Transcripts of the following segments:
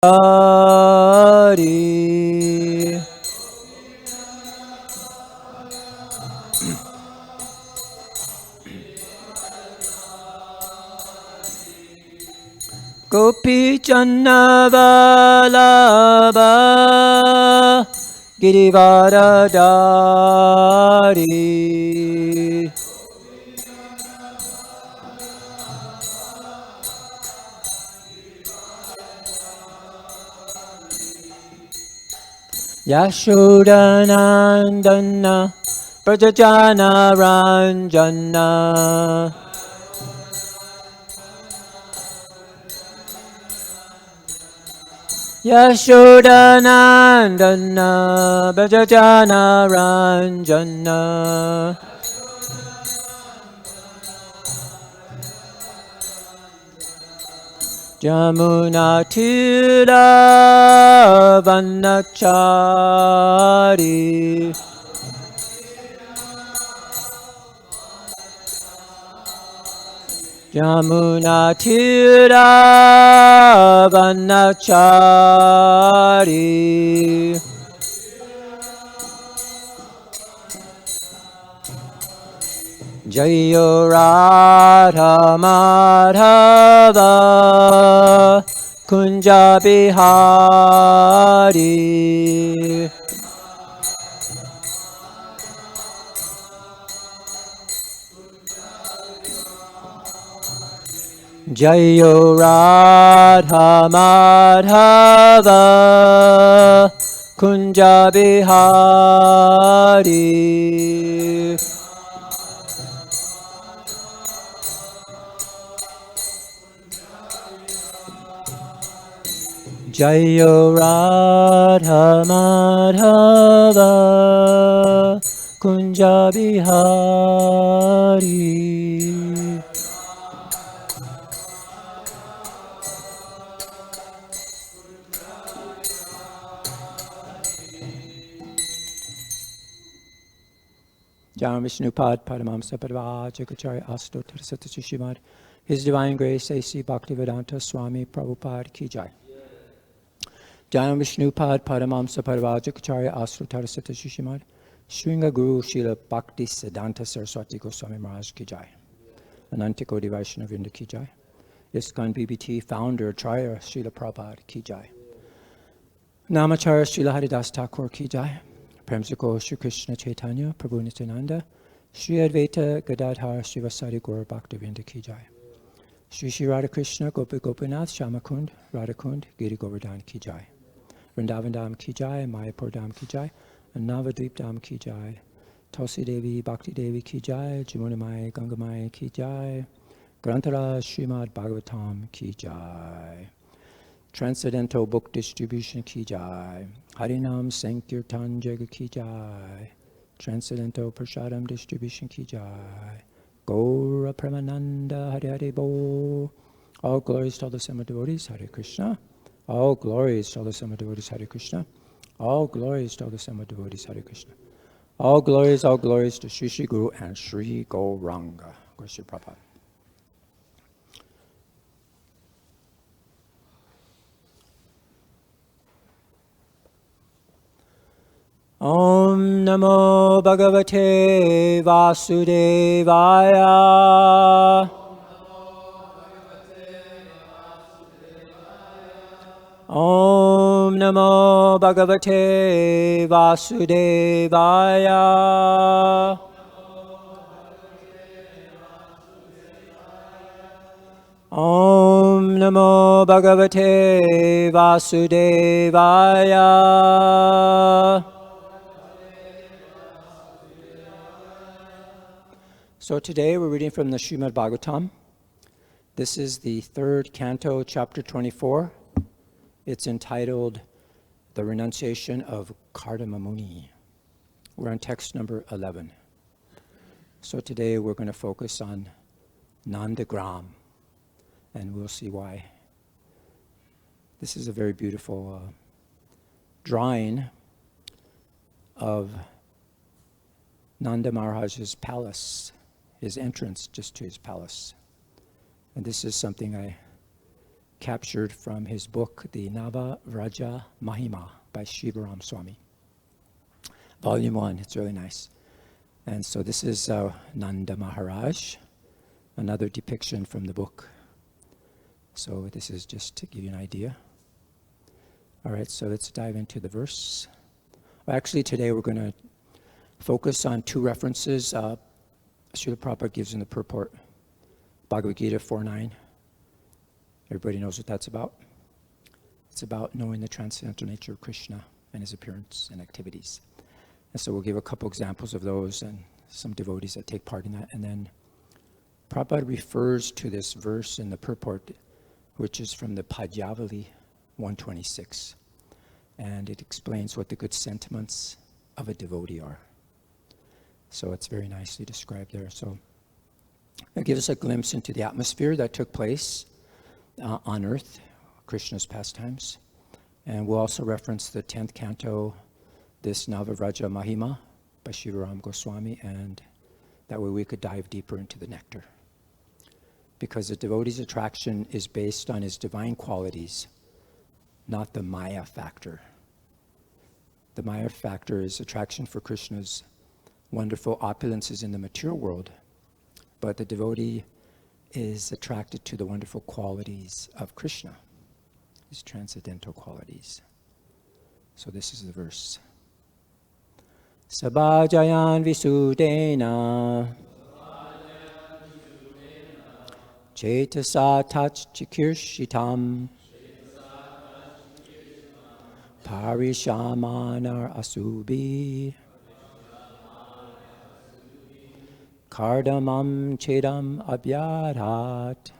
Hari. Gopi Channa Vallabha Girivaradari. Yashodanandana Prajajana Ranjana. Yashodanandana Prajajana Ranjana. Jamuna Tira Vanachari. Jamuna Tira Vanachari. Jayo Radha Madhava Kunja Bihari. Jayo Radha Madhava Kunja Bihari. Jayo Radha Madhava Kunja Bihari. Jam Vishnupad Paramamsa Padvaja Kacharya Asto Tarsata Shishimad. His Divine Grace A.C. Bhaktivedanta Swami Prabhupada Ki Jai. Jam Vishnupad Paramamsa Padvaja Kacharya Asto Tarsata Shishimad. Shringa Guru Srila Bhakti Siddhanta Saraswati Goswami Maharaj Ki Jai. Anantiko Vaishnava Vrinda Ki Jai. ISKCON BBT Founder Acharya Srila Prabhupada Ki Jai. Namacharya Srila Haridas Thakur Ki Jai. Premsiko Shri Krishna Chaitanya Prabhu Nityananda. Shri Advaita Gadadhar Srivasari Gaur Bhaktivinoda Ki Jai. Shri Shri Radha Krishna Gopi Gopinath Shamakund Radhakund Giri Govardhan Ki Jai. Vrindavan Dham Ki Jai, Mayapur Dham Ki Jai, and Navadvip Dham Ki Jai. Tulsi Devi Bhakti Devi Ki Jai, Jamunamai Gangamai Ki Jai. Grantara Srimad Bhagavatam Ki Jai. Transcendental Book Distribution Ki Jai. Harinam Sankirtan Jaga Ki Jai. Transcendental Prashadam Distribution Ki Jai. Gaura Premananda Hare Hare Bo. All glories to all the Sama devotees, Hare Krishna. All glories to all the Sama devotees, Hare Krishna. All glories to all the Sama devotees, Hare Krishna. All glories to Sri Sri Guru and Sri Gauranga. Guru Prabhupada. Om Namo Bhagavate Vasudevaya. Om Namo Bhagavate Vasudevaya. Om Namo Bhagavate Vasudevaya. So today we're reading from the Srimad Bhagavatam. This is the third canto, chapter 24. It's entitled The Renunciation of Kardama Muni. We're on text number 11. So today we're going to focus on Nandagram, and we'll see why. This is a very beautiful drawing of Nanda Maharaj's palace, his entrance just to his palace. And this is something I captured from his book, The Nava Vraja Mahima by Shivaram Swami. Volume 1, it's really nice. And so this is Nanda Maharaj, another depiction from the book. So this is just to give you an idea. All right, so let's dive into the verse. Well, actually, today we're going to focus on two references Srila Prabhupada gives in the purport, Bhagavad Gita 4.9. Everybody knows what that's about. It's about knowing the transcendental nature of Krishna and his appearance and activities. And so we'll give a couple examples of those and some devotees that take part in that. And then Prabhupada refers to this verse in the purport, which is from the Padyavali 126. And it explains what the good sentiments of a devotee are. So it's very nicely described there. So it gives us a glimpse into the atmosphere that took place on earth, Krishna's pastimes. And we'll also reference the 10th canto, this Navavraja Mahima by Shivaram Goswami, and that way we could dive deeper into the nectar. Because the devotee's attraction is based on his divine qualities, not the Maya factor. The Maya factor is attraction for Krishna's wonderful opulences in the material world, but the devotee is attracted to the wonderful qualities of Krishna, his transcendental qualities. So this is the verse. Sabhajayan visudena cetasa tachchikirshitam parishamanar asubi kardamam chedam abhyadhat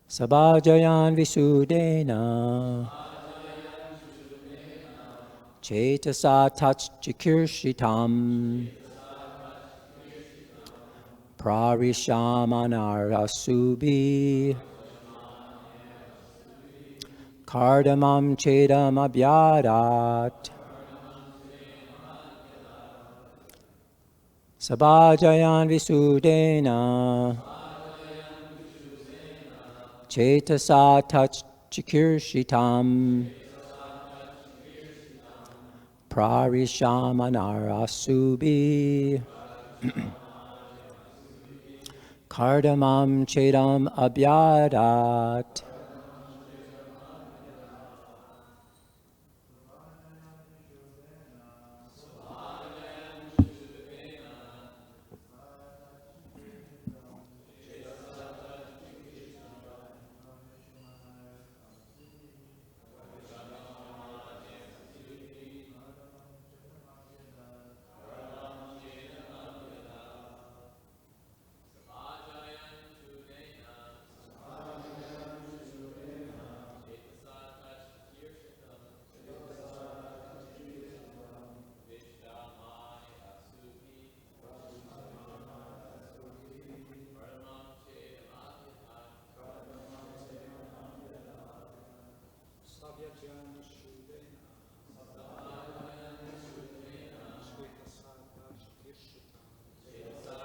sabhajayan visudena cetasa tachchikirshitam parishamanar asubi kardamam chedam abhyadhat sabhajayan visudena cetasa tachchikirshitam parishamanar asubi kardamam chedam abhyadhat.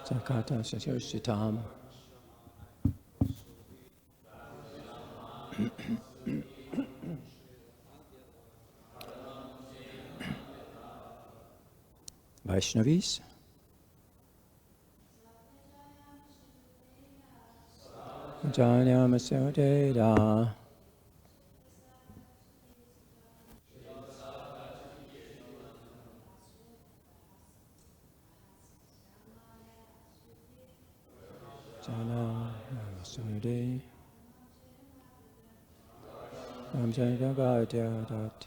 Sakata Shashitam. Vaishnavis. Janyam Sodeda. Jana Sode Amjagadat.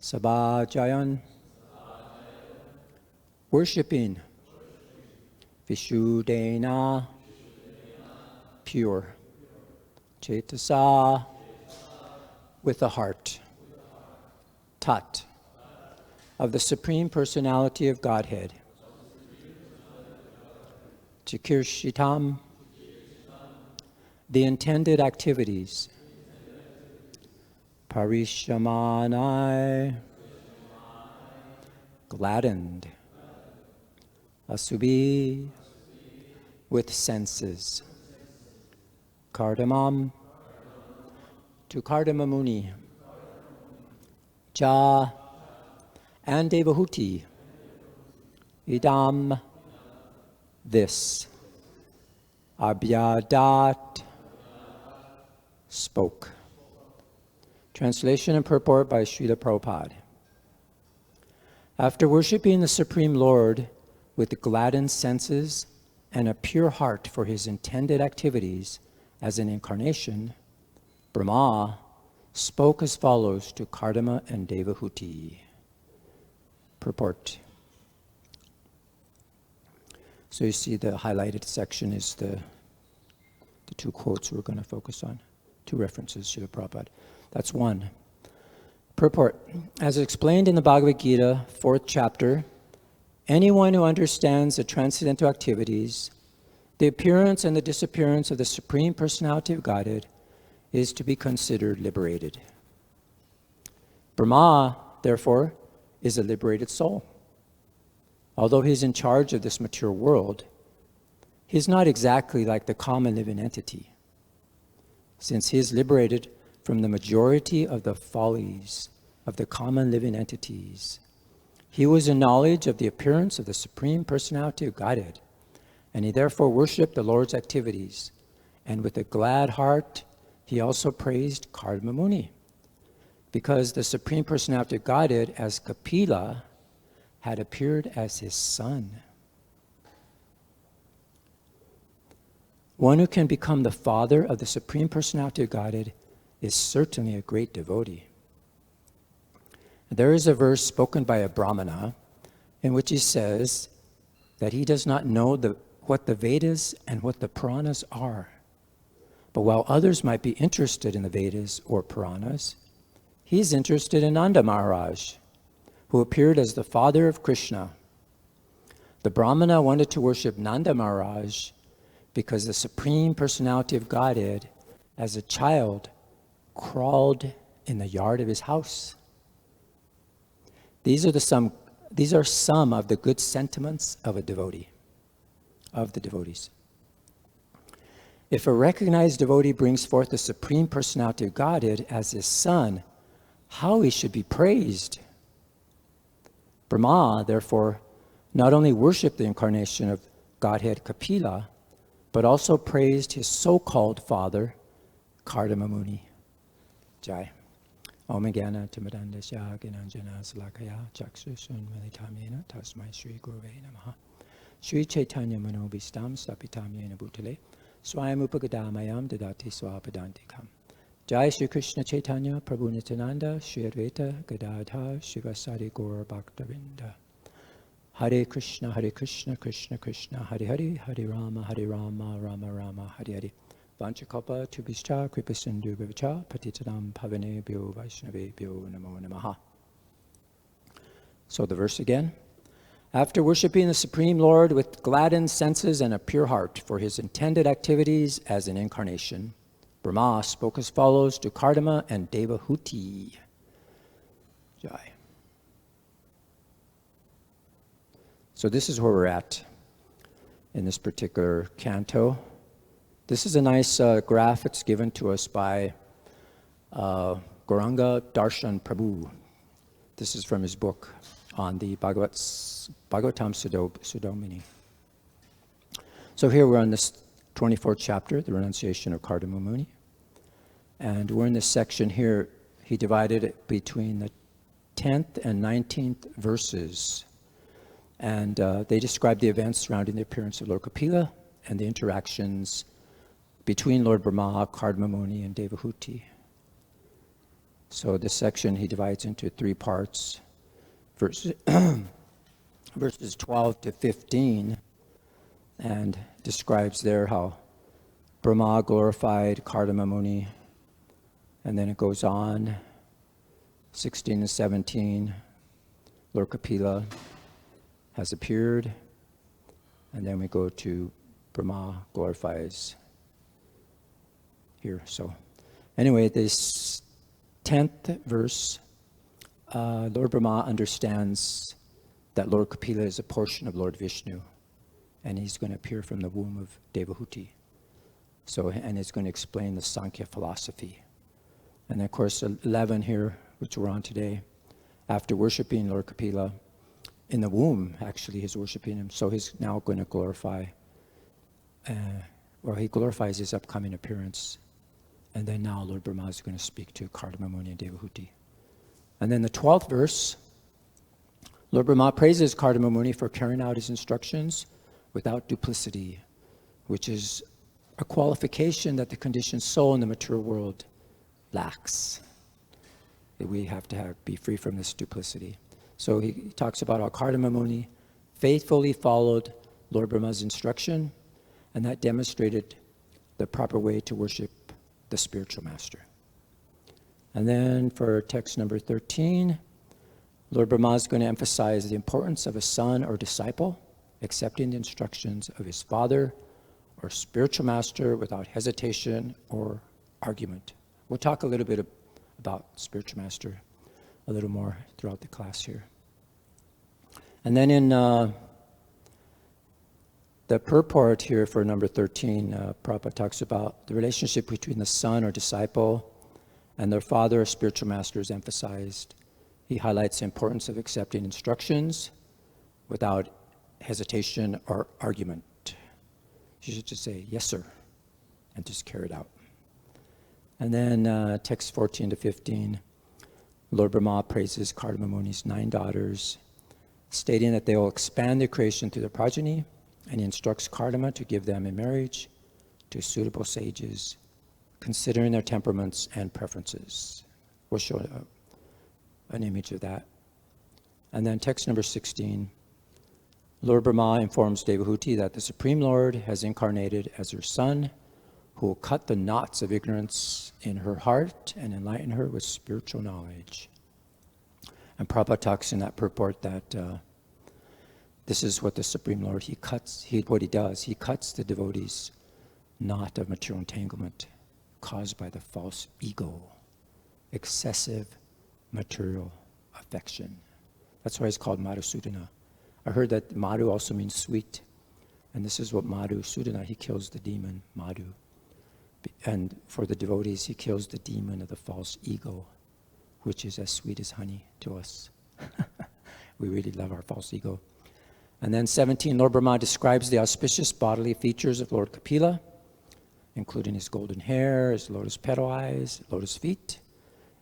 Sabhajayan, worshipping. Vishudena, pure. Cetasa, with the heart. Tat, of the Supreme Personality of Godhead. Chikirshitam, the intended activities. Parishamanai, gladdened. Asubhi with senses. Cardamom to Cardamamuni. Cha and Devahuti. Idam this. Abhyadat spoke. Translation and purport by Srila Prabhupada. After worshiping the Supreme Lord with gladdened senses and a pure heart for his intended activities as an incarnation, Brahma spoke as follows to Kardama and Devahuti. Purport. So you see the highlighted section is the two quotes we're going to focus on, two references, Srila Prabhupada. That's one. Purport. As explained in the Bhagavad Gita, 4th chapter, anyone who understands the transcendental activities, the appearance and the disappearance of the Supreme Personality of Godhead, is to be considered liberated. Brahma, therefore, is a liberated soul. Although he's in charge of this material world, he's not exactly like the common living entity, since he is liberated from the majority of the follies of the common living entities. He was in knowledge of the appearance of the Supreme Personality of Godhead, and he therefore worshipped the Lord's activities, and with a glad heart, he also praised Kardamamuni, because the Supreme Personality of Godhead as Kapila had appeared as his son. One who can become the father of the Supreme Personality of Godhead is certainly a great devotee. There is a verse spoken by a Brahmana in which he says that he does not know what the Vedas and what the Puranas are. But while others might be interested in the Vedas or Puranas, he's interested in Nanda Maharaj, who appeared as the father of Krishna. The Brahmana wanted to worship Nanda Maharaj because the Supreme Personality of Godhead, as a child, crawled in the yard of his house. These are some of the good sentiments of a devotee, of the devotees. If a recognized devotee brings forth the Supreme Personality of Godhead as his son, how he should be praised. Brahma, therefore, not only worshipped the incarnation of Godhead Kapila, but also praised his so-called father, Kardamamuni. Jai. Om Gyana Timadandasya Ginanjana Salakaya Chaksusun Militamena Tasmai Sri Guruve Namaha. Sri Chaitanya Manobhistam Sapitamyena Bhutale Swayam Upagadamayam Dadati Swapadantikam. Jai Shri Krishna Chaitanya Prabhu Nityananda Shri Advaita Gadadhar Shivasari Gaur Bhaktavinda. Hare Krishna Krishna Krishna Hare Hare Hare Rama Rama Rama Hare Hare. Vanchakapa Tubhischa Kripasindu Vivacha Patitanam Pavanebhyo Vaishnavebhyo Namo Namaha. So the verse again. After worshiping the Supreme Lord with gladdened senses and a pure heart for his intended activities as an incarnation, Brahma spoke as follows to Kardama and Devahuti. Jai. So this is where we're at in this particular canto. This is a nice graph. It's given to us by Gaudacandra Prabhu. This is from his book on the Bhagavatam Sudamini. So here we're on this 24th chapter, the renunciation of Kardamamuni. And we're in this section here. He divided it between the 10th and 19th verses. And they describe the events surrounding the appearance of Lord Kapila and the interactions between Lord Brahma, Kardamamuni, and Devahuti. So this section he divides into three parts. Verses 12 to 15, and describes there how Brahma glorified Kardamamuni, and then it goes on, 16 and 17, Lord Kapila has appeared, and then we go to Brahma glorifies here. So anyway, this 10th verse, Lord Brahma understands that Lord Kapila is a portion of Lord Vishnu, and he's going to appear from the womb of Devahuti. So, and it's going to explain the Sankhya philosophy. And then, of course, 11 here, which we're on today, after worshiping Lord Kapila, in the womb, actually, he's worshiping him. So he's now going to glorify, he glorifies his upcoming appearance. And then now Lord Brahma is going to speak to Kardama Muni and Devahuti. And then the 12th verse, Lord Brahma praises Kardama Muni for carrying out his instructions without duplicity, which is a qualification that the conditioned soul in the material world lacks. We have to be free from this duplicity. So he talks about how Kardama Muni faithfully followed Lord Brahma's instruction, and that demonstrated the proper way to worship the spiritual master. And then for text number 13, Lord Brahma is going to emphasize the importance of a son or disciple accepting the instructions of his father or spiritual master without hesitation or argument. We'll talk a little bit about spiritual master a little more throughout the class here. And then in the purport here for number 13, Prabhupada talks about the relationship between the son or disciple and their father or spiritual master is emphasized. He highlights the importance of accepting instructions without hesitation or argument. You should just say, yes, sir, and just carry it out. And then text 14 to 15, Lord Brahma praises Kardama Muni's 9 daughters, stating that they will expand their creation through their progeny, and he instructs Kardama to give them in marriage to suitable sages, considering their temperaments and preferences. We'll show an image of that. And then text number 16, Lord Brahma informs Devahuti that the Supreme Lord has incarnated as her son, who will cut the knots of ignorance in her heart and enlighten her with spiritual knowledge. And Prabhupada talks in that purport that this is what the Supreme Lord, he cuts the devotee's knot of material entanglement caused by the false ego, excessive material affection. That's why it's called Madhusudana. I heard that Madhu also means sweet, and this is what Madhusudana, he kills the demon Madhu. And for the devotees, he kills the demon of the false ego, which is as sweet as honey to us. We really love our false ego. And then 17, Lord Brahma describes the auspicious bodily features of Lord Kapila, including his golden hair, his lotus petal eyes, lotus feet,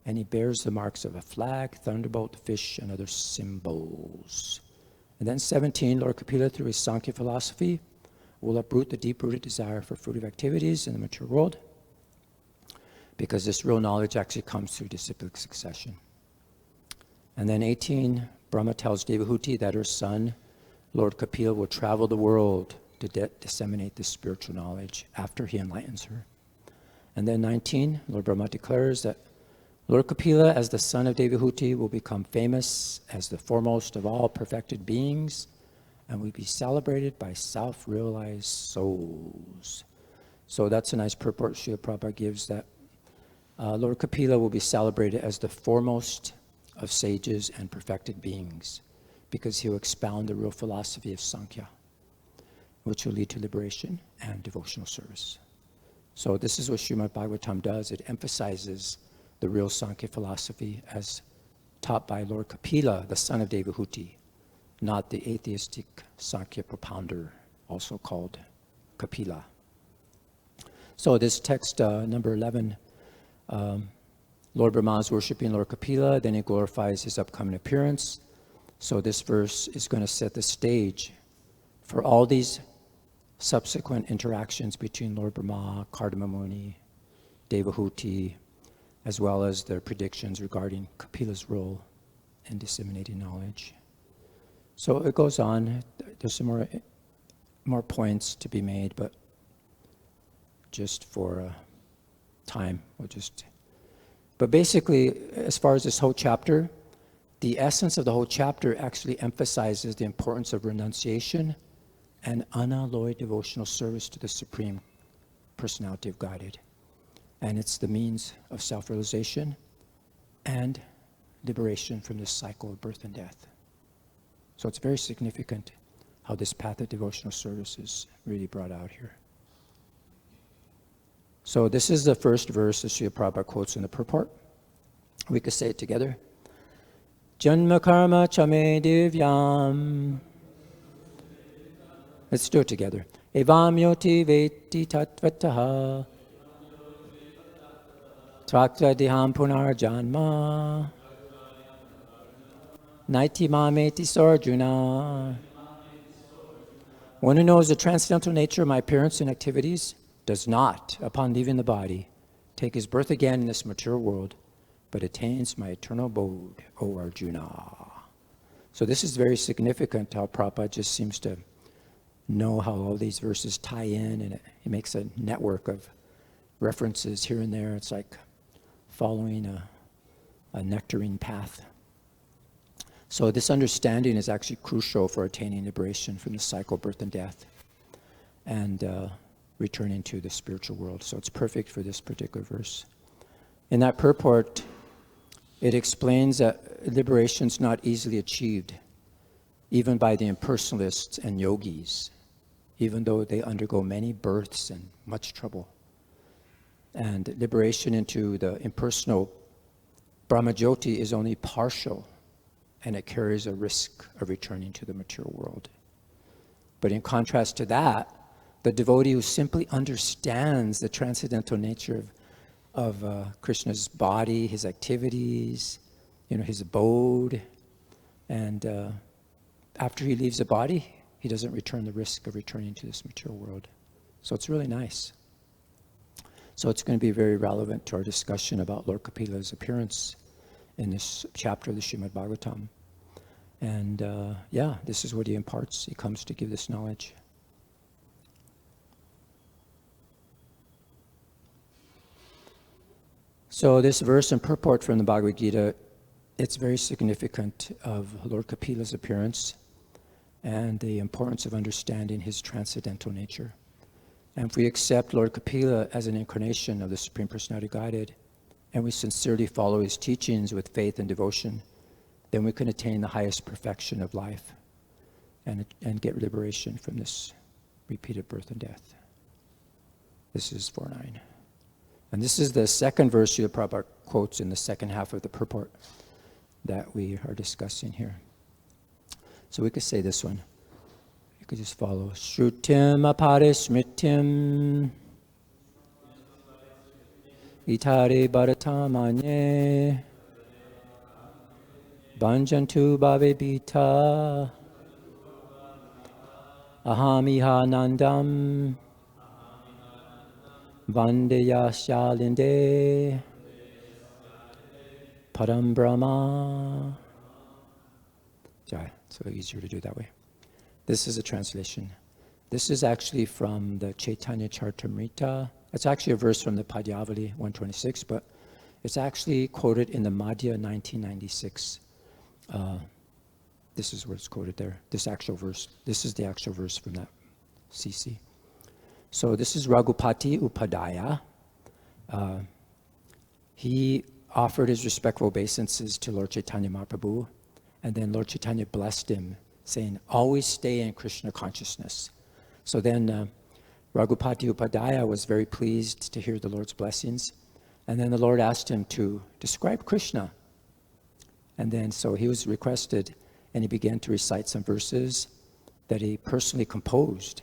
and he bears the marks of a flag, thunderbolt, fish, and other symbols. And then 17, Lord Kapila, through his Sankhya philosophy, will uproot the deep-rooted desire for fruitive activities in the mature world, because this real knowledge actually comes through disciplic succession. And then 18, Brahma tells Devahuti that her son, Lord Kapila, will travel the world to disseminate this spiritual knowledge after he enlightens her. And then 19, Lord Brahma declares that Lord Kapila, as the son of Devahuti, will become famous as the foremost of all perfected beings and will be celebrated by self-realized souls. So that's a nice purport Srila Prabhupada gives, that Lord Kapila will be celebrated as the foremost of sages and perfected beings, because he will expound the real philosophy of Sankhya, which will lead to liberation and devotional service. So this is what Srimad Bhagavatam does. It emphasizes the real Sankhya philosophy as taught by Lord Kapila, the son of Devahuti, not the atheistic Sankhya propounder, also called Kapila. So this text, number 11, Lord Brahma is worshiping Lord Kapila, then he glorifies his upcoming appearance. So this verse is going to set the stage for all these subsequent interactions between Lord Brahma, Kardama Muni, Devahuti, as well as their predictions regarding Kapila's role in disseminating knowledge. So it goes on. There's some more points to be made, but just for time, But basically, as far as this whole chapter, the essence of the whole chapter actually emphasizes the importance of renunciation and unalloyed devotional service to the Supreme Personality of Godhead. And it's the means of self-realization and liberation from this cycle of birth and death. So it's very significant how this path of devotional service is really brought out here. So this is the first verse that Srila Prabhupada quotes in the purport. We could say it together. Janma karma chame divyam. Let's do it together. Evam yoti veti tatvataha. Trakta diham punar janma. Naiti mameti sarjuna. One who knows the transcendental nature of my appearance and activities does not, upon leaving the body, take his birth again in this material world, but attains my eternal abode, O Arjuna. So this is very significant how Prabhupada just seems to know how all these verses tie in, and it makes a network of references here and there. It's like following a nectarine path. So this understanding is actually crucial for attaining liberation from the cycle of birth and death and returning to the spiritual world. So it's perfect for this particular verse. In that purport, it explains that liberation is not easily achieved, even by the impersonalists and yogis, even though they undergo many births and much trouble. And liberation into the impersonal Brahmajyoti is only partial, and it carries a risk of returning to the material world. But in contrast to that, the devotee who simply understands the transcendental nature of Krishna's body, his activities, his abode, and after he leaves the body, he doesn't return the risk of returning to this material world. So it's really nice. So it's going to be very relevant to our discussion about Lord Kapila's appearance in this chapter of the Srimad Bhagavatam. And this is what he imparts. He comes to give this knowledge. So this verse and purport from the Bhagavad Gita, it's very significant of Lord Kapila's appearance and the importance of understanding his transcendental nature. And if we accept Lord Kapila as an incarnation of the Supreme Personality of Godhead, and we sincerely follow his teachings with faith and devotion, then we can attain the highest perfection of life and get liberation from this repeated birth and death. This is 4.9. And this is the second verse Srila Prabhupada quotes in the second half of the purport that we are discussing here. So we could say this one. You could just follow. Shrutim aparismritim itare bharatamanye banjantu bhavebhita ahamiha nandam vandeya shalinde param brahma. So easier to do that way. This is a translation. This is actually from the Chaitanya Charitamrita. It's actually a verse from the Padyavali 126, but it's actually quoted in the Madhya 1996. This is where it's quoted there, this actual verse. This is the actual verse from that CC. So this is Raghupati Upadhyaya. He offered his respectful obeisances to Lord Chaitanya Mahaprabhu, and then Lord Chaitanya blessed him, saying, always stay in Krishna consciousness. So then Raghupati Upadhyaya was very pleased to hear the Lord's blessings. And then the Lord asked him to describe Krishna. And then so he was requested, and he began to recite some verses that he personally composed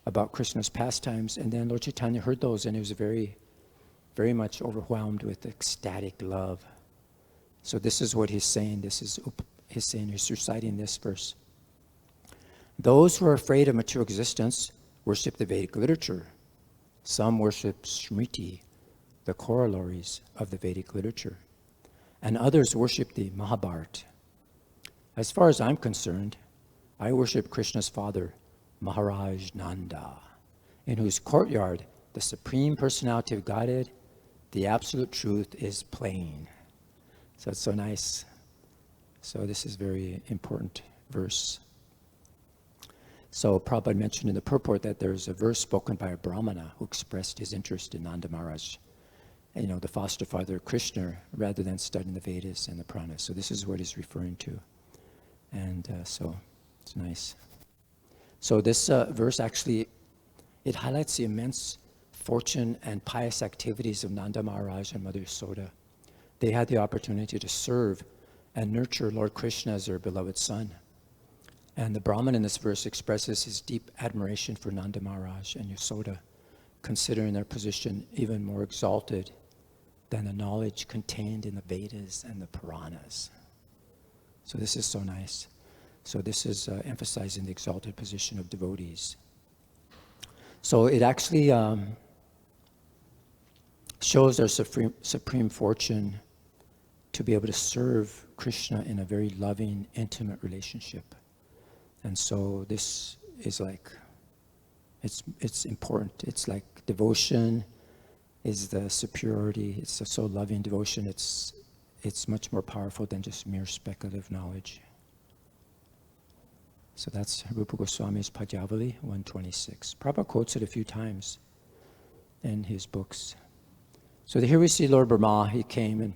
about Krishna's pastimes. And then Lord Chaitanya heard those, and he was very, very much overwhelmed with ecstatic love. So this is what he's saying. He's reciting this verse. Those who are afraid of material existence worship the Vedic literature. Some worship Smriti, the corollaries of the Vedic literature. And others worship the Mahabharata. As far as I'm concerned, I worship Krishna's father, Maharaj Nanda, in whose courtyard the Supreme Personality of Godhead, the Absolute Truth, is plain. So it's so nice. So this is very important verse. So Prabhupada mentioned in the purport that there's a verse spoken by a Brahmana who expressed his interest in Nanda Maharaj, the foster father of Krishna, rather than studying the Vedas and the Puranas. So this is what he's referring to. And so it's nice. So this verse actually, it highlights the immense fortune and pious activities of Nanda Maharaj and Mother Yasoda. They had the opportunity to serve and nurture Lord Krishna as their beloved son. And the Brahman in this verse expresses his deep admiration for Nanda Maharaj and Yasoda, considering their position even more exalted than the knowledge contained in the Vedas and the Puranas. So this is so nice. So this is emphasizing the exalted position of devotees. So it actually shows their supreme fortune to be able to serve Krishna in a very loving, intimate relationship. And so this is like, it's important. It's like devotion is the superiority. It's a so loving devotion. It's much more powerful than just mere speculative knowledge. So that's Rupa Goswami's Pajavali 126. Prabhupada quotes it a few times in his books. So here we see Lord Brahma. He came and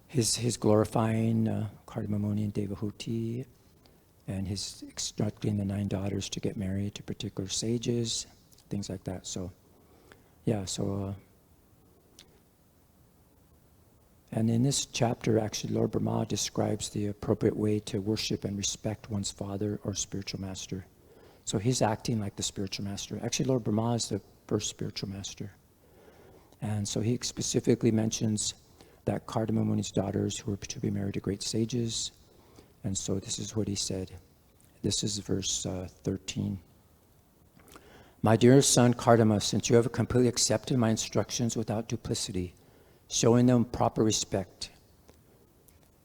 his glorifying Kardamamuni and Devahuti, and his instructing the 9 daughters to get married to particular sages, things like that. So, yeah, so, and in this chapter, actually, Lord Brahma describes the appropriate way to worship and respect one's father or spiritual master. So he's acting like the spiritual master. Actually, Lord Brahma is the first spiritual master. And so he specifically mentions that Kardamamuni's daughters who were to be married to great sages. And so this is what he said. This is verse 13. My dearest son Kardama, since you have completely accepted my instructions without duplicity, showing them proper respect,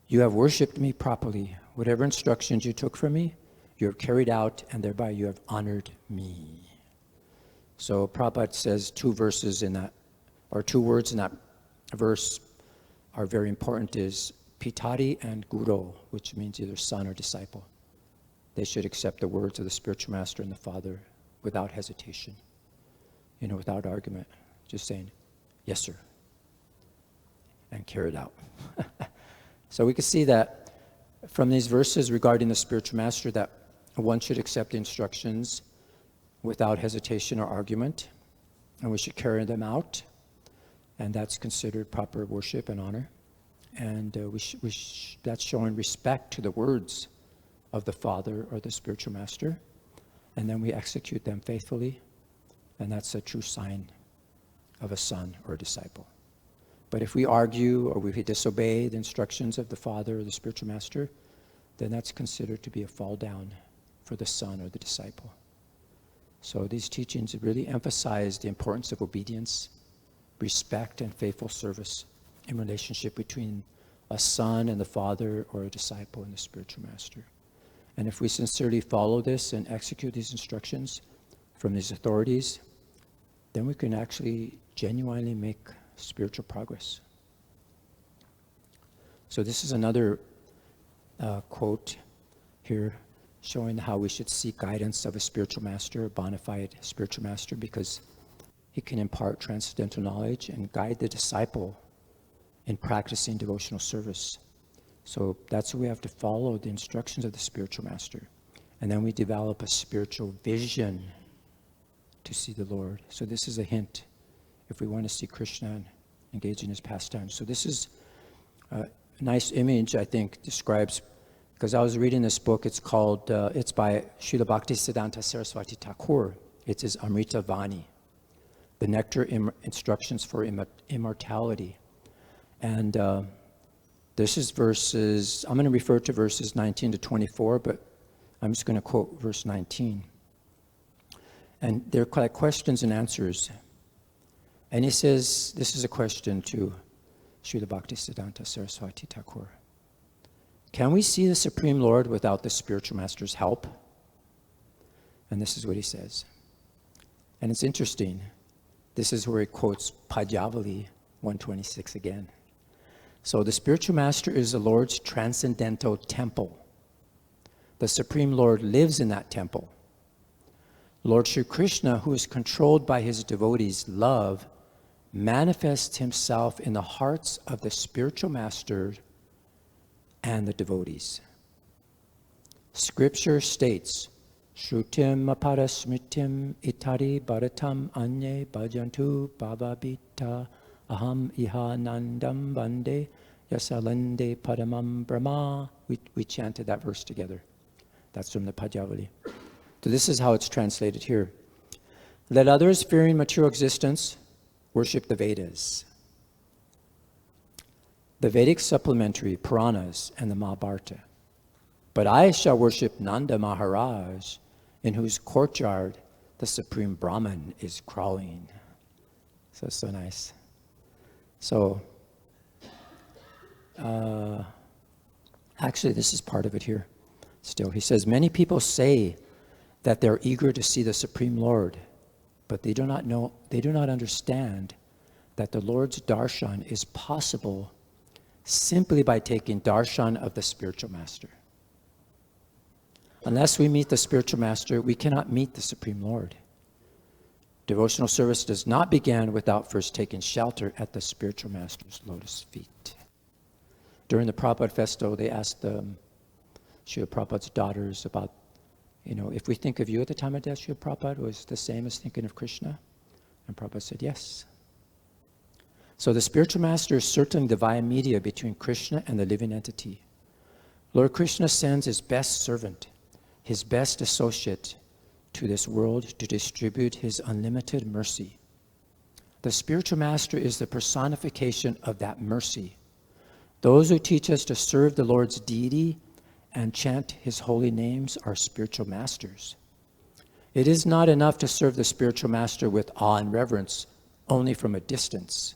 you have worshipped me properly. Whatever instructions you took from me, you have carried out, and thereby you have honored me. So Prabhupada says 2 verses in that, or 2 words in that verse are very important, is Pitari and Guru, which means either son or disciple. They should accept the words of the spiritual master and the father without hesitation, without argument, just saying, yes, sir, and carry it out. So we can see that from these verses regarding the spiritual master that one should accept the instructions without hesitation or argument, and we should carry them out, and that's considered proper worship and honor. And that's showing respect to the words of the Father or the spiritual master. And then we execute them faithfully. And that's a true sign of a son or a disciple. But if we argue or we disobey the instructions of the Father or the spiritual master, then that's considered to be a fall down for the son or the disciple. So these teachings really emphasize the importance of obedience, respect, and faithful service in relationship between a son and the father, or a disciple and the spiritual master. And if we sincerely follow this and execute these instructions from these authorities, then we can actually genuinely make spiritual progress. So this is another quote here showing how we should seek guidance of a spiritual master, a bona fide spiritual master, because he can impart transcendental knowledge and guide the disciple in practicing devotional service. So that's why we have to follow the instructions of the spiritual master. And then we develop a spiritual vision to see the Lord. So this is a hint if we want to see Krishna and engage in his pastimes. So this is a nice image, I think, describes, because I was reading this book, it's called, it's by Srila Bhaktisiddhanta Saraswati Thakur. It is Amrita Vani, the Nectar Instructions for Immortality. And this is verses, I'm going to refer to verses 19 to 24, but I'm just going to quote verse 19. And they're like questions and answers. And he says, this is a question to Srila Bhaktisiddhanta Saraswati Thakur. Can we see the Supreme Lord without the spiritual master's help? And this is what he says. And it's interesting. This is where he quotes Pajavali 126 again. So the spiritual master is the Lord's transcendental temple. The Supreme Lord lives in that temple. Lord Sri Krishna, who is controlled by his devotees' love, manifests himself in the hearts of the spiritual master and the devotees. Scripture states, Shrutim aparasmritim itari bharatam anye bhajantu bhavabhita aham iha nandam vande yasalande paramam brahma. We chanted that verse together. That's from the Padyavali. So this is how it's translated here. Let others fearing material existence worship the Vedas, the Vedic supplementary Puranas, and the Mahabharata. But I shall worship Nanda Maharaj, in whose courtyard the Supreme Brahman is crawling. So nice. So, actually, this is part of it here. Still, he says, many people say that they're eager to see the Supreme Lord, but they do not understand that the Lord's darshan is possible simply by taking darshan of the spiritual master. Unless we meet the spiritual master, we cannot meet the Supreme Lord. Devotional service does not begin without first taking shelter at the spiritual master's lotus feet. During the Prabhupada festival, they asked Srila Prabhupada's daughters about, if we think of you at the time of death, Srila Prabhupada, was the same as thinking of Krishna? And Prabhupada said, yes. So the spiritual master is certainly the via media between Krishna and the living entity. Lord Krishna sends his best servant, his best associate, to this world to distribute his unlimited mercy. The spiritual master is the personification of that mercy. Those who teach us to serve the Lord's deity and chant his holy names are spiritual masters. It is not enough to serve the spiritual master with awe and reverence only from a distance.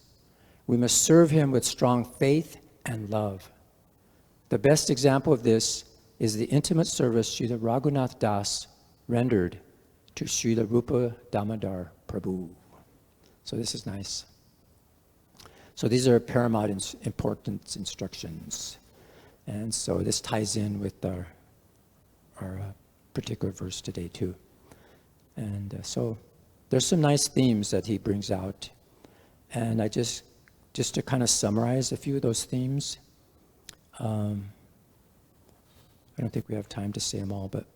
We must serve him with strong faith and love. The best example of this is the intimate service Srila Raghunath Das rendered to Srila Rupa Damodar Prabhu. So this is nice. So these are paramount importance instructions. And so this ties in with our particular verse today too. And so there's some nice themes that he brings out. And I just to kind of summarize a few of those themes. I don't think we have time to say them all, but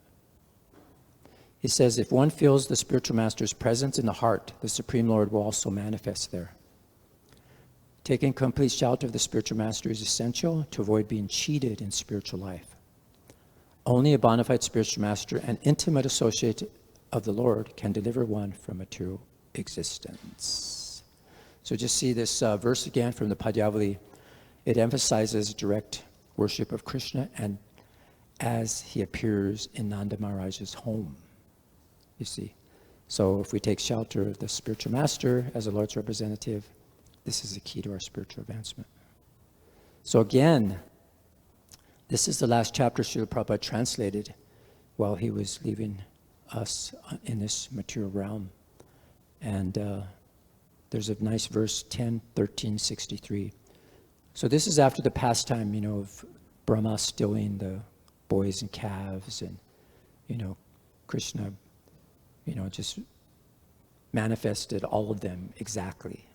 he says, if one feels the spiritual master's presence in the heart, the Supreme Lord will also manifest there. Taking complete shelter of the spiritual master is essential to avoid being cheated in spiritual life. Only a bona fide spiritual master and intimate associate of the Lord can deliver one from material existence. So just see this verse again from the Padyavali. It emphasizes direct worship of Krishna and as he appears in Nanda Maharaj's home, you see. So if we take shelter of the spiritual master as the Lord's representative, this is the key to our spiritual advancement. So again, this is the last chapter Srila Prabhupada translated while he was leaving us in this material realm. And there's a nice verse, 10:13:63. So this is after the pastime, of Brahma stilling the boys and calves, and, Krishna, just manifested all of them exactly.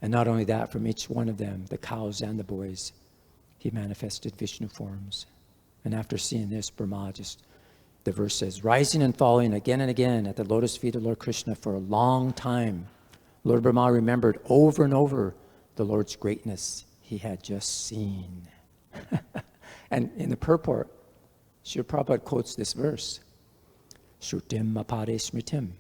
And not only that, from each one of them, the cows and the boys, he manifested Vishnu forms. And after seeing this, Brahma the verse says, rising and falling again and again at the lotus feet of Lord Krishna for a long time, Lord Brahma remembered over and over the Lord's greatness he had just seen. And in the purport, Srila Prabhupada quotes this verse, Shrutim apare smritim.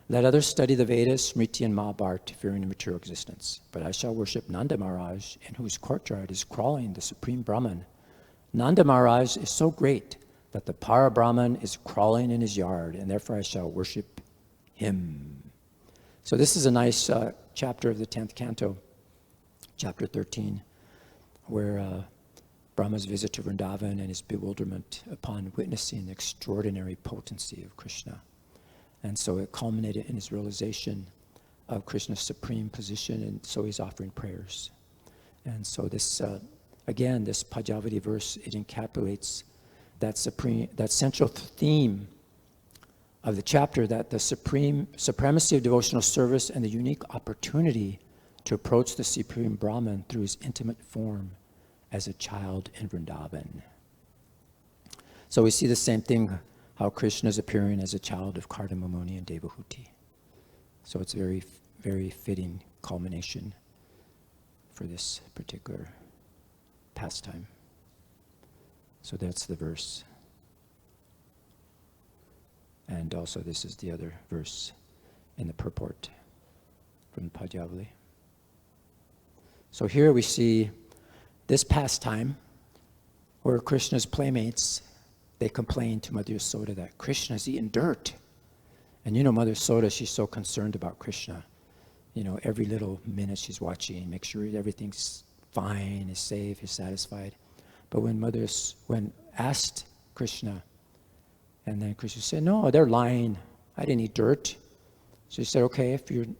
Let others study the Vedas, Smriti, and Mahabharata, fearing the material existence. But I shall worship Nanda Maharaj, in whose courtyard is crawling the Supreme Brahman. Nanda Maharaj is so great that the Para Brahman is crawling in his yard, and therefore I shall worship him. So this is a nice chapter of the 10th canto, chapter 13, where Brahma's visit to Vrindavan and his bewilderment upon witnessing the extraordinary potency of Krishna. And so it culminated in his realization of Krishna's supreme position, and so he's offering prayers. And so this, again, this Padyavali verse, it encapsulates that central theme of the chapter, that the supremacy of devotional service and the unique opportunity to approach the Supreme Brahman through his intimate form as a child in Vrindavan. So we see the same thing how Krishna is appearing as a child of Kardamamuni and Devahuti. So it's a very, very fitting culmination for this particular pastime. So that's the verse. And also this is the other verse in the purport from the Padyavali. So here we see this pastime where Krishna's playmates, they complain to Mother Yasoda that Krishna's eating dirt. And you know, Mother Yasoda, she's so concerned about Krishna. You know, every little minute she's watching, make sure everything's fine, is safe, is satisfied. But when asked Krishna, and then Krishna said, no, they're lying. I didn't eat dirt. So he said, okay, if you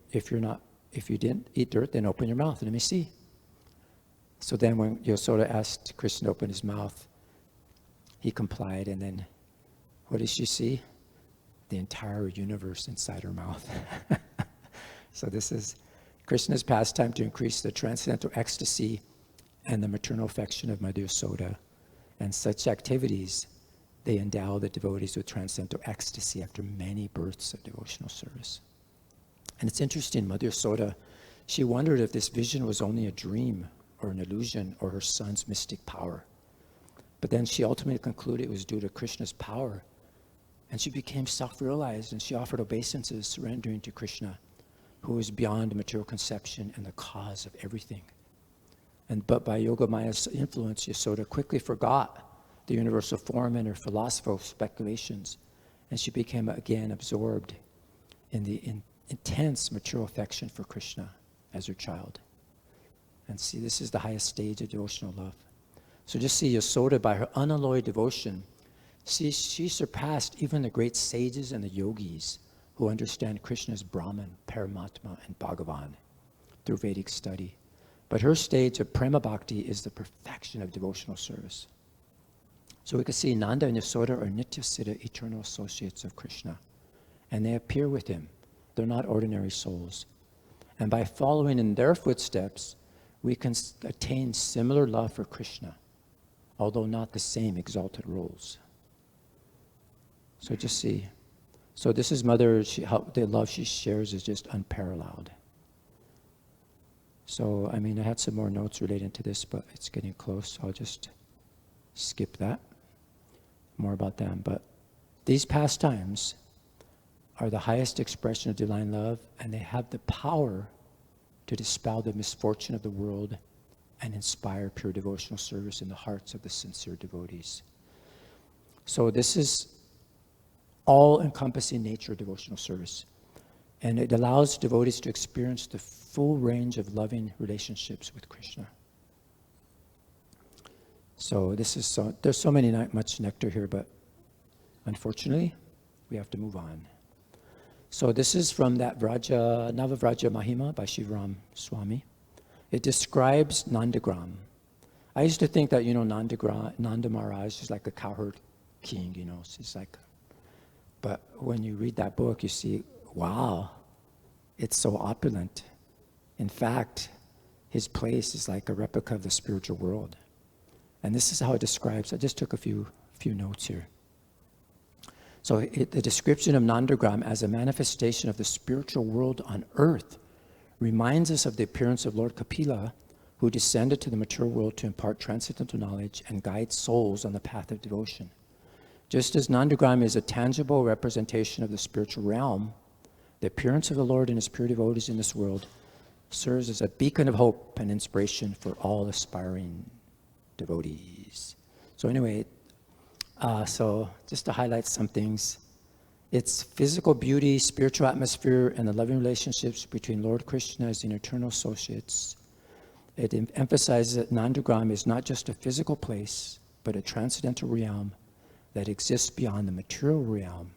didn't eat dirt, then open your mouth and let me see. So then when Yasoda asked Krishna to open his mouth, he complied, and then what did she see? The entire universe inside her mouth. So this is Krishna's pastime to increase the transcendental ecstasy and the maternal affection of Mother Yasoda. And such activities, they endow the devotees with transcendental ecstasy after many births of devotional service. And it's interesting, Mother Yasoda, she wondered if this vision was only a dream or an illusion or her son's mystic power. But then she ultimately concluded it was due to Krishna's power. And she became self-realized, and she offered obeisances, surrendering to Krishna, who is beyond material conception and the cause of everything. But by Yogamaya's influence, Yasoda quickly forgot the universal form and her philosophical speculations, and she became again absorbed in the intense material affection for Krishna as her child. And see, this is the highest stage of devotional love. So just see Yasoda, by her unalloyed devotion, she surpassed even the great sages and the yogis who understand Krishna's Brahman, Paramatma, and Bhagavan through Vedic study. But her stage of Prema Bhakti is the perfection of devotional service. So we can see Nanda and Yasoda are Nitya Siddha, eternal associates of Krishna. And they appear with him. They're not ordinary souls. And by following in their footsteps, we can attain similar love for Krishna, although not the same exalted roles. So just see. So this is Mother, how the love she shares is just unparalleled. So, I mean, I had some more notes relating to this, but it's getting close, so I'll just skip that. More about them. But these pastimes are the highest expression of divine love, and they have the power to dispel the misfortune of the world and inspire pure devotional service in the hearts of the sincere devotees. So this is all-encompassing nature of devotional service. And it allows devotees to experience the full range of loving relationships with Krishna. So this is there's so much nectar here, but unfortunately, we have to move on. So this is from that Navavraja Mahima by Shivaram Swami. It describes Nandagram. I used to think that, Nanda Maharaj is like a cowherd king, He's like, but when you read that book, you see, wow, it's so opulent. In fact, his place is like a replica of the spiritual world. And this is how it describes. I just took a few notes here. So the description of Nandagram as a manifestation of the spiritual world on earth reminds us of the appearance of Lord Kapila, who descended to the material world to impart transcendental knowledge and guide souls on the path of devotion. Just as Nandagram is a tangible representation of the spiritual realm, the appearance of the Lord and his pure devotees in this world serves as a beacon of hope and inspiration for all aspiring devotees. So anyway, so just to highlight some things, it's physical beauty, spiritual atmosphere, and the loving relationships between Lord Krishna and eternal associates. It emphasizes that Nandagram is not just a physical place, but a transcendental realm that exists beyond the material realm,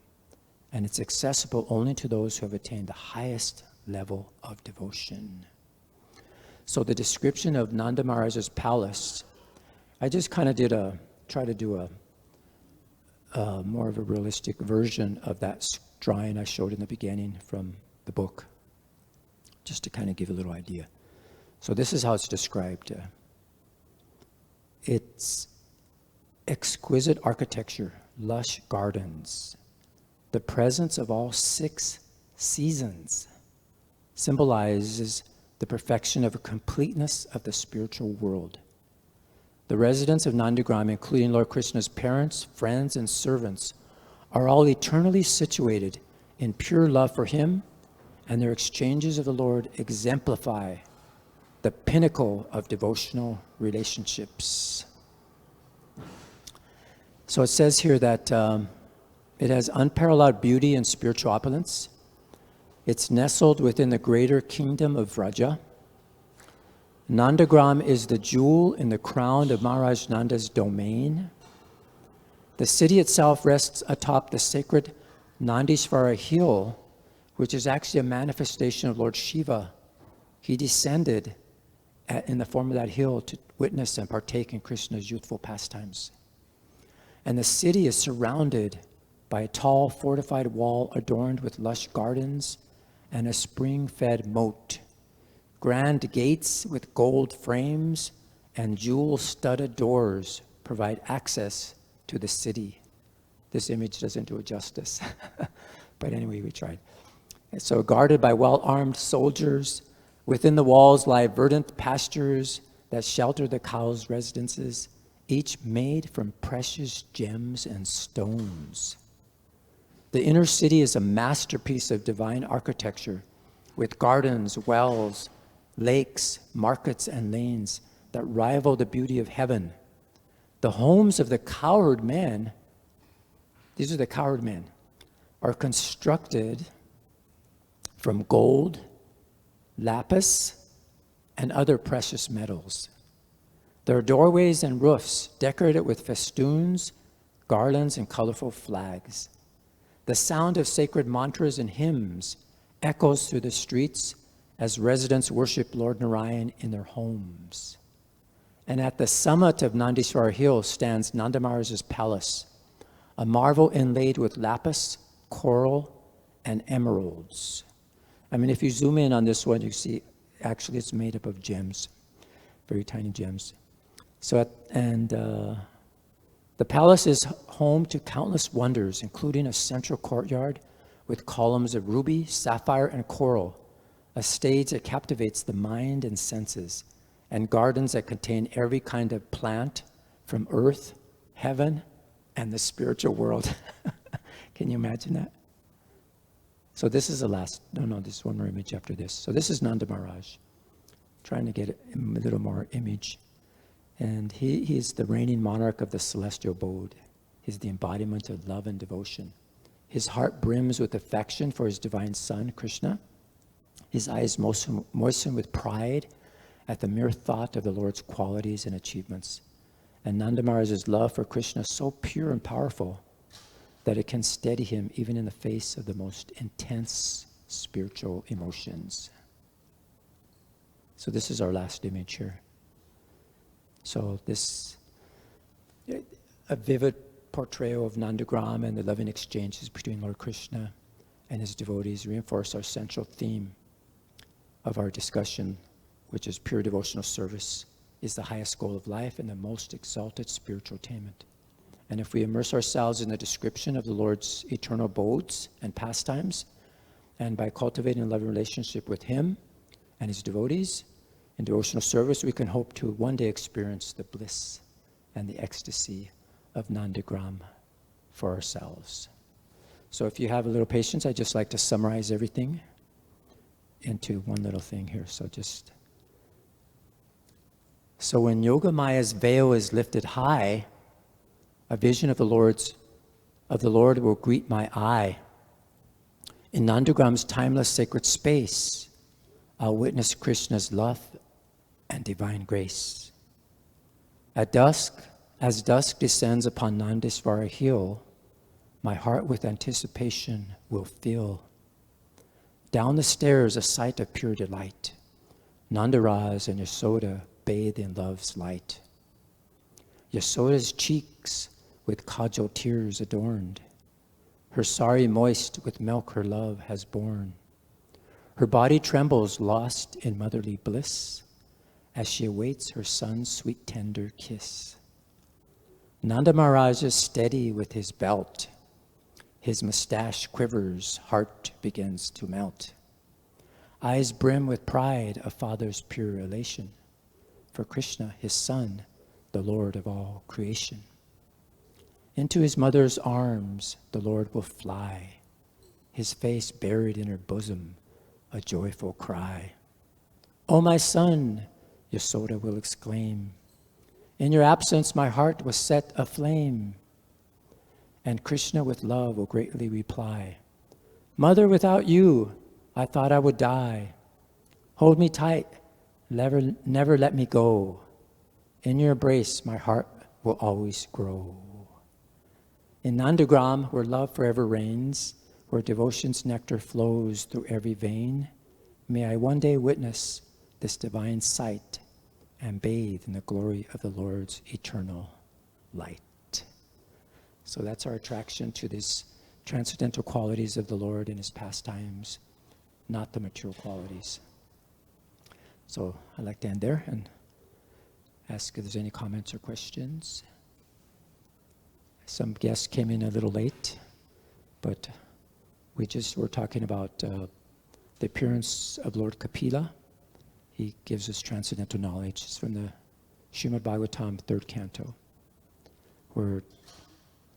and it's accessible only to those who have attained the highest level of devotion. So the description of Nanda Maharaj's palace, I just kind of try to do a more of a realistic version of that drawing I showed in the beginning from the book, just to kind of give a little idea. So this is how it's described. It's exquisite architecture lush gardens. The presence of all 6 seasons symbolizes the perfection of a completeness of the spiritual world. The residents of Nandagram, including Lord Krishna's parents, friends, and servants, are all eternally situated in pure love for him, and their exchanges of the Lord exemplify the pinnacle of devotional relationships. So it says here that it has unparalleled beauty and spiritual opulence. It's nestled within the greater kingdom of Vraja. Nandagram is the jewel in the crown of Maharaj Nanda's domain. The city itself rests atop the sacred Nandishvara hill, which is actually a manifestation of Lord Shiva. He descended in the form of that hill to witness and partake in Krishna's youthful pastimes. And the city is surrounded by a tall, fortified wall adorned with lush gardens and a spring-fed moat. Grand gates with gold frames and jewel-studded doors provide access to the city. This image doesn't do it justice, but anyway, we tried. And so guarded by well-armed soldiers, within the walls lie verdant pastures that shelter the cows' residences, each made from precious gems and stones. The inner city is a masterpiece of divine architecture, with gardens, wells, lakes, markets, and lanes that rival the beauty of heaven. The homes of the cowherd men, these are the cowherd men, are constructed from gold, lapis, and other precious metals. There are doorways and roofs decorated with festoons, garlands, and colorful flags. The sound of sacred mantras and hymns echoes through the streets as residents worship Lord Narayan in their homes. And at the summit of Nandishvara Hill stands Nanda Maharaj's palace, a marvel inlaid with lapis, coral, and emeralds. I mean, if you zoom in on this one, you see actually it's made up of gems, very tiny gems. So, the palace is home to countless wonders, including a central courtyard with columns of ruby, sapphire, and coral, a stage that captivates the mind and senses, and gardens that contain every kind of plant from earth, heaven, and the spiritual world. Can you imagine that? So this is the last, there's one more image after this. So this is Nanda Maharaj, trying to get a little more image. And he's the reigning monarch of the celestial abode. He's the embodiment of love and devotion. His heart brims with affection for his divine son, Krishna. His eyes moisten with pride at the mere thought of the Lord's qualities and achievements. And Nanda Maharaj's love for Krishna is so pure and powerful that it can steady him even in the face of the most intense spiritual emotions. So this is our last image here. So this, a vivid portrayal of Nandagram and the loving exchanges between Lord Krishna and his devotees reinforce our central theme of our discussion, which is pure devotional service is the highest goal of life and the most exalted spiritual attainment. And if we immerse ourselves in the description of the Lord's eternal abodes and pastimes, and by cultivating a loving relationship with him and his devotees in devotional service, we can hope to one day experience the bliss and the ecstasy of Nandagram for ourselves. So if you have a little patience, I'd just like to summarize everything into one little thing here. So when Yoga Maya's veil is lifted high, a vision of the Lord will greet my eye. In Nandagram's timeless sacred space, I'll witness Krishna's love and divine grace. At dusk, as dusk descends upon Nandishvara Hill, my heart with anticipation will fill. Down the stairs, a sight of pure delight. Nandaraj and Yasoda bathe in love's light. Yasoda's cheeks with kajal tears adorned. Her sari moist with milk her love has borne. Her body trembles lost in motherly bliss as she awaits her son's sweet tender kiss. Nanda Maharaj is steady with his belt. His mustache quivers, heart begins to melt. Eyes brim with pride of father's pure relation. For Krishna, his son, the Lord of all creation. Into his mother's arms the Lord will fly, his face buried in her bosom, a joyful cry. "O my son," Yasoda will exclaim, "in your absence my heart was set aflame." And Krishna with love will greatly reply, "Mother, without you, I thought I would die. Hold me tight, never let me go. In your embrace my heart will always grow." In Nandagram, where love forever reigns, where devotion's nectar flows through every vein, may I one day witness this divine sight and bathe in the glory of the Lord's eternal light. So that's our attraction to these transcendental qualities of the Lord and his pastimes, not the material qualities. So I'd like to end there and ask if there's any comments or questions. Some guests came in a little late, but we just were talking about the appearance of Lord Kapila. He gives us transcendental knowledge. It's from the Srimad Bhagavatam, 3rd canto, where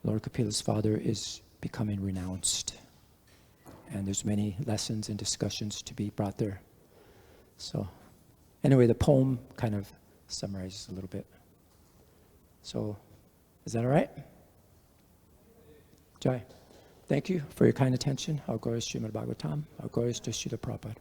Lord Kapila's father is becoming renounced. And there's many lessons and discussions to be brought there. So anyway, the poem kind of summarizes a little bit. So is that all right? Jai. Thank you for your kind attention. Our glories Srimad Bhagavatam. Our glories to Srila Prabhupada.